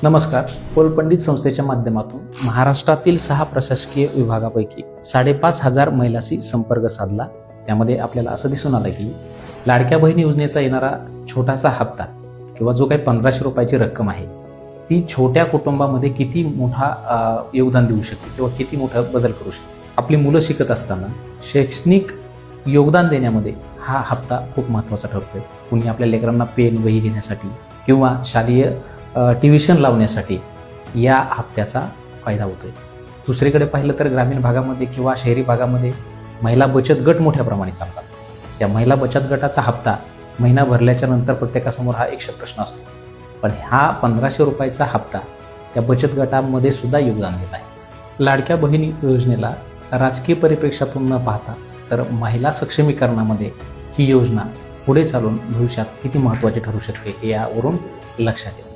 नमस्कार. पोलपंडित संस्थेच्या माध्यमातून महाराष्ट्रातील 6 प्रशासकीय विभागापैकी 5,500 महिलांशी संपर्क साधला. त्यामध्ये आपल्याला असं दिसून आलं की लाडक्या बहीण योजनेचा येणारा छोटासा हप्ता किंवा जो काही 1,500 रुपयाची रक्कम आहे ती छोट्या कुटुंबामध्ये किती मोठा योगदान देऊ शकते किंवा किती मोठा बदल करू शकते. आपली मुलं शिकत असताना शैक्षणिक योगदान देण्यामध्ये हा हप्ता खूप महत्त्वाचा ठरतोय. कुणी आपल्या लेकरांना पेन वही घेण्यासाठी किंवा शालेय ट्युशन लावण्यासाठी या हप्त्याचा फायदा होतोय. दुसरीकडे पाहिलं तर ग्रामीण भागामध्ये किंवा शहरी भागामध्ये महिला बचत गट मोठ्या प्रमाणे चालतात. त्या महिला बचत गटाचा हप्ता महिना भरल्याच्या नंतर प्रत्येकासमोर हा एक प्रश्न असतो, पण हा 1,500 रुपयाचा हप्ता त्या बचत गटामध्ये सुद्धा योगदान देत आहे. लाडक्या बहिणी योजनेला राजकीय परिप्रेक्षातून न पाहता तर महिला सक्षमीकरणामध्ये ही योजना पुढे चालून भविष्यात किती महत्त्वाची ठरू शकते हे यावरून लक्षात येते.